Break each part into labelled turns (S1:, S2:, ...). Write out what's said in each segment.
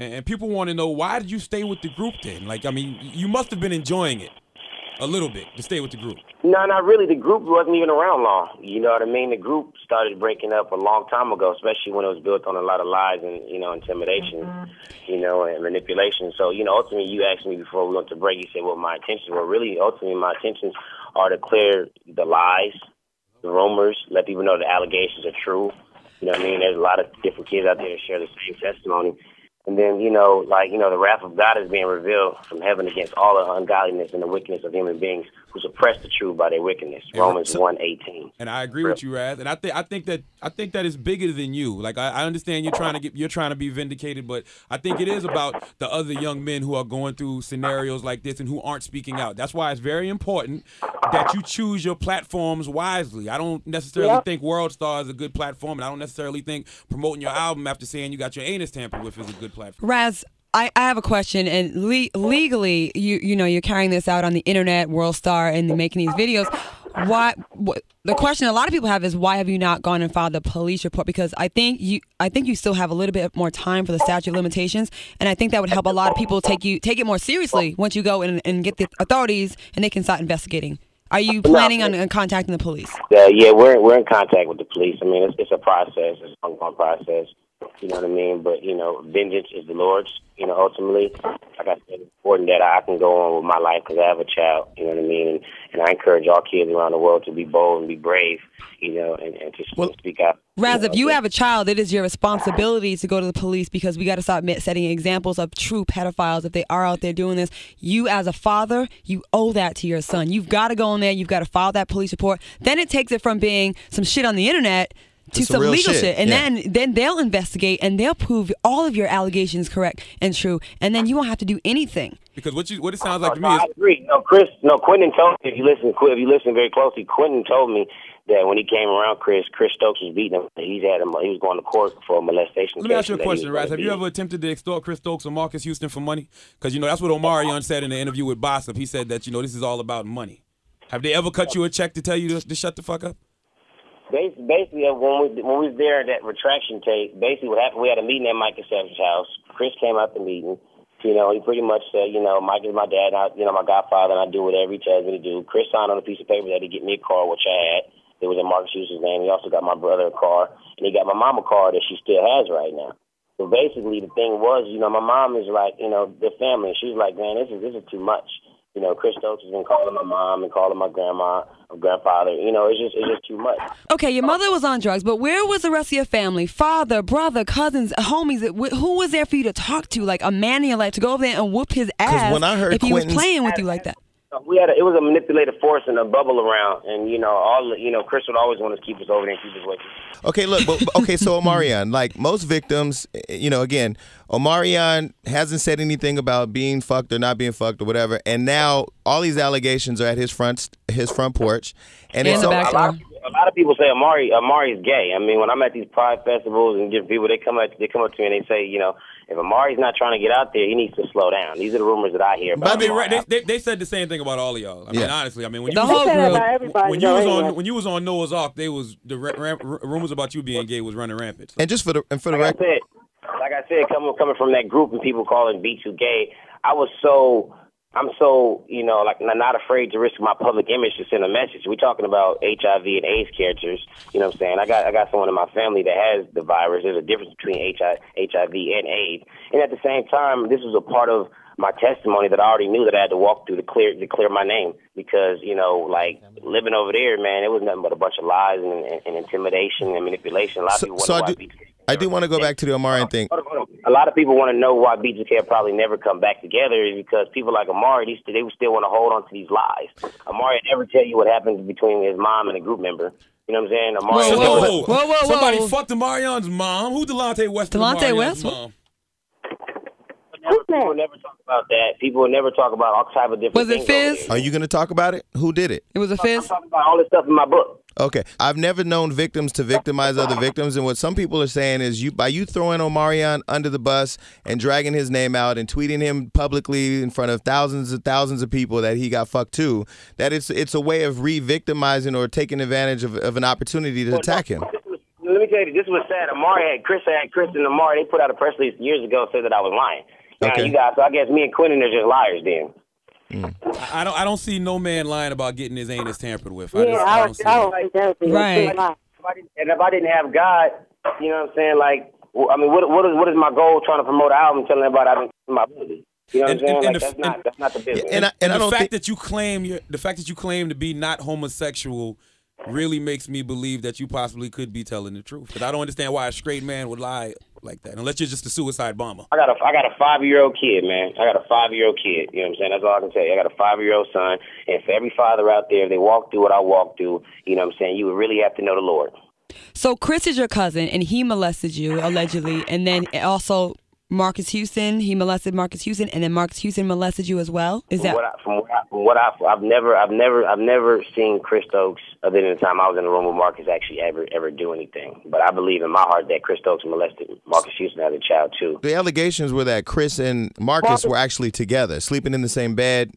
S1: And people want to know, why did you stay with the group then? Like, I mean, you must have been enjoying it a little bit to stay with the group.
S2: No, not really. The group wasn't even around long. You know what I mean? The group started breaking up a long time ago, especially when it was built on a lot of lies and, intimidation, and manipulation. So, ultimately you asked me before we went to break, you said what my intentions were. Really, ultimately my intentions are to clear the lies, the rumors, let people know the allegations are true. You know what I mean? There's a lot of different kids out there that share the same testimony. And then, the wrath of God is being revealed from heaven against all the ungodliness and the wickedness of human beings who suppress the truth by their wickedness. Romans 1:18.
S1: And I agree with you, Raz. And I think that is bigger than you. Like, I understand you're trying to be vindicated, but I think it is about the other young men who are going through scenarios like this and who aren't speaking out. That's why it's very important that you choose your platforms wisely. I don't necessarily think World Star is a good platform, and I don't necessarily think promoting your album after saying you got your anus tampered with is a good platform.
S3: Raz, I have a question, and legally, you're carrying this out on the internet, World Star, and making these videos. The question a lot of people have is, why have you not gone and filed the police report? Because I think you still have a little bit more time for the statute of limitations, and I think that would help a lot of people take it more seriously once you go and get the authorities and they can start investigating. Are you planning on contacting the police?
S2: Yeah, we're in contact with the police. I mean, it's a process. It's an ongoing process. You know what I mean? But, vengeance is the Lord's, ultimately. Like I said, it's important that I can go on with my life because I have a child, you know what I mean? And I encourage all kids around the world to be bold and be brave, and to speak out.
S3: Raz, if you have a child, it is your responsibility to go to the police, because we got to start setting examples of true pedophiles if they are out there doing this. You, as a father, you owe that to your son. You've got to go in there. You've got to file that police report. Then it takes it from being some shit on the internet to some legal shit. And then they'll investigate and they'll prove all of your allegations correct and true. And then you won't have to do anything.
S1: Because what it sounds like to me is...
S2: I agree. Quentin told me, if you listen very closely, Quentin told me that when he came around Chris Stokes was beating him. He was going to court for a molestation.
S1: Let me ask you a question, Raz. Have you ever attempted to extort Chris Stokes or Marcus Houston for money? Because, that's what Omarion said in the interview with Bossip. He said that, this is all about money. Have they ever cut you a check to tell you to shut the fuck up?
S2: Basically, when we was there at that retraction tape, basically what happened, we had a meeting at Mike Conception's house. Chris came out the meeting. He pretty much said, Mike is my dad, my godfather, and I do whatever he tells me to do. Chris signed on a piece of paper that he'd get me a car, which I had. It was in Marcus Houston's name. He also got my brother a car, and he got my mom a car that she still has right now. So basically, the thing was, my mom is like, the family. She's like, man, this is too much. Chris Stokes has been calling my mom and calling my grandma or grandfather. It's just too much.
S3: Okay, your mother was on drugs, but where was the rest of your family? Father, brother, cousins, homies? Who was there for you to talk to? Like a man in your life to go over there and whoop his ass
S4: when I heard
S3: if he was playing with you like that?
S2: It was a manipulative force and a bubble around, and Chris would always want to keep us over there and keep us with us.
S4: Okay, look, so Omarion, like most victims, again, Omarion hasn't said anything about being fucked or not being fucked or whatever, and now all these allegations are at his front porch, and it's
S3: the back door.
S2: A lot of people say Amari is gay. I mean, when I'm at these pride festivals and different people, they come up to me and they say, if Amari's not trying to get out there, he needs to slow down. These are the rumors that I hear about.
S1: They said the same thing about all of y'all. I mean, honestly, when you was on Noah's Ark, the rumors about you being gay was running rampant. So.
S4: And just for the record,
S2: like I said, coming from that group and people calling B2 gay, I'm so not afraid to risk my public image to send a message. We're talking about HIV and AIDS characters. You know what I'm saying? I got someone in my family that has the virus. There's a difference between HIV and AIDS. And at the same time, this was a part of my testimony that I already knew that I had to walk through to clear my name, because living over there, man, it was nothing but a bunch of lies and intimidation and manipulation. A lot of people wonder why
S4: I do want to go back to the Omarion thing.
S2: A lot of people want to know why B2K will probably never come back together, is because people like Amari, they still want to hold on to these lies. Amari never tell you what happened between his mom and a group member. You know what I'm saying? Amari
S1: whoa. Somebody fucked Omarion's mom. Who's Delonte West?
S3: Delonte West?
S1: Mom?
S2: People never talk about that. People never talk about all type of different things.
S3: Was it Fizz?
S4: Are you going to talk about it? Who did it?
S3: It was a Fizz?
S2: I'm talking about all this stuff in my book.
S4: Okay. I've never known victims to victimize other victims, and what some people are saying is by you throwing Omarion under the bus and dragging his name out and tweeting him publicly in front of thousands of people that he got fucked too, that it's a way of re-victimizing or taking advantage of an opportunity to attack him.
S2: Let me tell you, this was sad. Chris and Amari, they put out a press release years ago said that I was lying. Now,
S4: Okay.
S2: you guys, so I guess me and Quentin are just liars then.
S1: I don't see no man lying about getting his anus tampered with.
S5: Yeah, I
S1: don't see that.
S3: Right.
S2: And if I didn't have God, you know what I'm saying? Like, I mean, what is my goal trying to promote an album, telling everybody I've been my ability? You know what I'm saying? Like, that's not the business.
S4: And I
S1: the
S4: don't
S1: fact
S4: think
S1: that you claim to be not homosexual really makes me believe that you possibly could be telling the truth. Because I don't understand why a straight man would lie like that, unless you're just a suicide bomber.
S2: I got a 5-year-old kid, man. I got a 5-year-old kid. You know what I'm saying? That's all I can tell you. I got a 5-year-old son, and for every father out there, if they walk through what I walk through, you know what I'm saying, you would really have to know the Lord.
S3: So Chris is your cousin, and he molested you, allegedly. And then also Marcus Houston, he molested Marcus Houston, and then Marcus Houston molested you as well? Is that...
S2: I've never seen Chris Stokes, other than the time I was in the room with Marcus, actually ever do anything. But I believe in my heart that Chris Stokes molested Marcus Houston as a child, too.
S4: the allegations were that Chris and Marcus were actually together, sleeping in the same bed.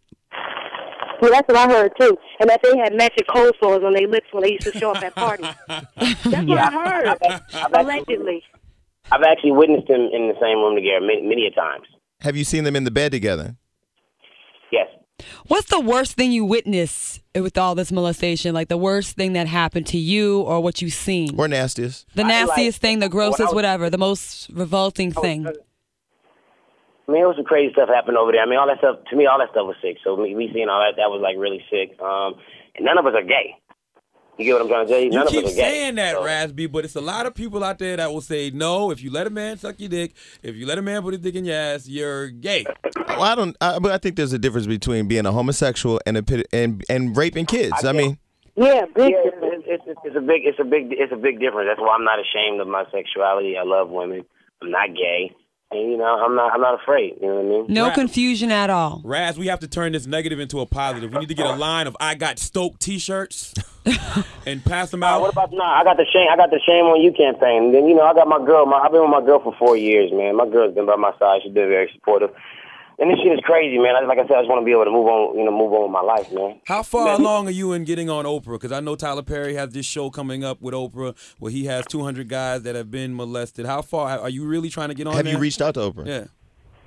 S5: Well, that's what I heard, too. And that they had matching cold sores on their lips when they used to show up at parties. That's what I heard, allegedly.
S2: I've actually witnessed them in the same room together many a times.
S4: Have you seen them in the bed together?
S2: Yes.
S3: What's the worst thing you witnessed with all this molestation? Like the worst thing that happened to you or what you've seen?
S4: Or nastiest?
S3: The nastiest thing, the grossest, whatever, the most revolting thing.
S2: I mean, it was some crazy stuff happened over there. I mean, all that stuff, to me, all that stuff was sick. So me seeing all that was like really sick. And none of us are gay. You get what I'm trying to tell you? None
S1: You keep
S2: of us are gay.
S1: saying that,
S2: So,
S1: RazB, but it's a lot of people out there that will say, no, if you let a man suck your dick, if you let a man put his dick in your ass, you're gay.
S4: Well, but I think there's a difference between being a homosexual and raping kids. I mean,
S5: Yeah, big
S2: yeah,
S5: difference.
S2: it's a big difference. That's why I'm not ashamed of my sexuality. I love women. I'm not gay. And, you know, I'm not afraid. You know what I mean?
S3: No
S1: Right.
S3: confusion at all.
S1: Raz, we have to turn this negative into a positive. We need to get a line of I Got Stoked t-shirts and pass them out.
S2: What about I got the shame on you campaign. And then, you know, I got my girl. I've been with my girl for 4 years, man. My girl's been by my side. She's been very supportive. And this shit is crazy, man. Like I said, I just want to be able to move on with my life, man.
S1: How far along are you in getting on Oprah? Because I know Tyler Perry has this show coming up with Oprah where he has 200 guys that have been molested. How far are you really trying to get on
S4: have
S1: there?
S4: you reached out to Oprah?
S1: Yeah.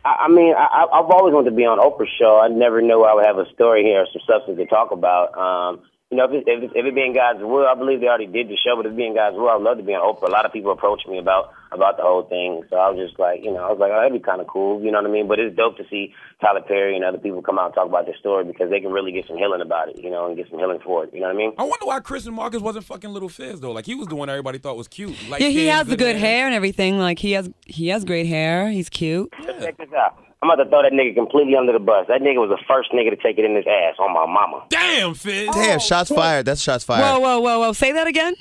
S2: I mean, I've always wanted to be on Oprah's show. I never knew I would have a story here or some substance to talk about. You know, if it being God's will, I believe they already did the show, but if it being God's will, I'd love to be on Oprah. A lot of people approached me about the whole thing, so I was just like, you know, oh, that'd be kind of cool, you know what I mean? But it's dope to see Tyler Perry and other people come out and talk about their story because they can really get some healing about it, you know, and get some healing for it, you know what I mean?
S1: I wonder why Chris and Marcus wasn't fucking Little Fizz, though. Like, he was the one everybody thought was cute.
S3: Yeah, he has the good hair and everything. Like, he has great hair. He's cute.
S2: Check this out. I'm about to throw that nigga completely under the bus. That nigga was the first nigga to take it in his ass on my mama.
S1: Damn, Fizz.
S4: Damn, shots fired. That's shots fired.
S3: Whoa. Say that again?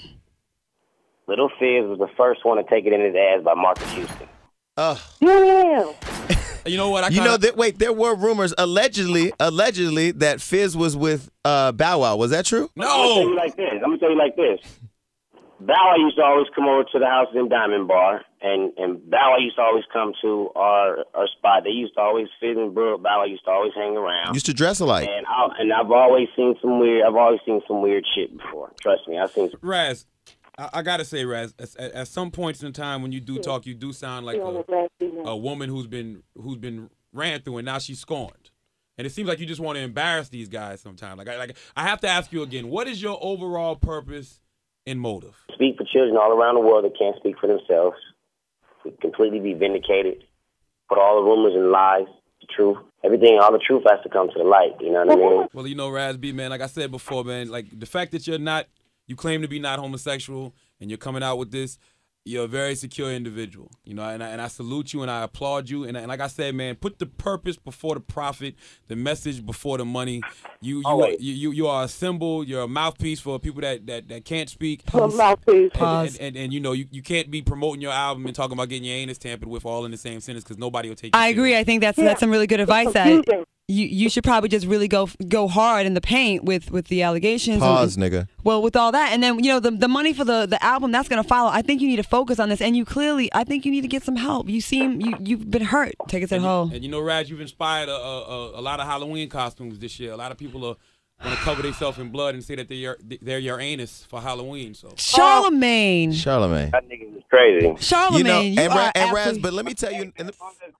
S2: Little Fizz was the first one to take it in his ass by Marcus Houston.
S5: Yeah.
S1: You know what?
S4: Wait, there were rumors allegedly that Fizz was with Bow Wow. Was that true?
S2: I'm gonna tell you like this. Bow Wow used to always come over to the house in Diamond Bar, and Bow Wow used to always come to our spot. They used to always fit in Bow Wow used to always hang around.
S4: Used to dress alike.
S2: And I've always seen some weird shit before. Trust me, I've seen some.
S1: Raz, I gotta say, Raz, at some points in time when you do talk, you do sound like a woman who's been ran through and now she's scorned. And it seems like you just want to embarrass these guys sometimes. Like I have to ask you again, what is your overall purpose and motive?
S2: Speak for children all around the world that can't speak for themselves. Completely be vindicated. Put all the rumors and lies, the truth. Everything, all the truth has to come to the light. You know what I mean?
S1: Well, you know, RazB, man, like I said before, man, like the fact that you claim to be not homosexual and you're coming out with this, you're a very secure individual, you know, and I salute you and I applaud you. And like I said, man, put the purpose before the profit, the message before the money. You are a symbol. You're a mouthpiece for people that can't speak.
S5: Mouthpiece.
S1: And you know, you can't be promoting your album and talking about getting your anus tampered with all in the same sentence because nobody will take you
S3: I agree.
S1: serious.
S3: I think that's some really good advice. That you should probably just really go hard in the paint with the allegations.
S4: Pause, nigga.
S3: Well, with all that, and then you know the money for the album that's gonna follow. I think you need to focus on this, and I think you need to get some help. You've been hurt. Take it to the hole.
S1: And you know, Raz, you've inspired a lot of Halloween costumes this year. A lot of people want to cover themselves in blood and say that they're your anus for Halloween. So
S3: Charlemagne.
S4: Charlemagne.
S2: That nigga is crazy.
S3: Charlemagne, you
S4: and
S3: are
S4: Raz,
S3: absolutely-
S4: but let me tell you,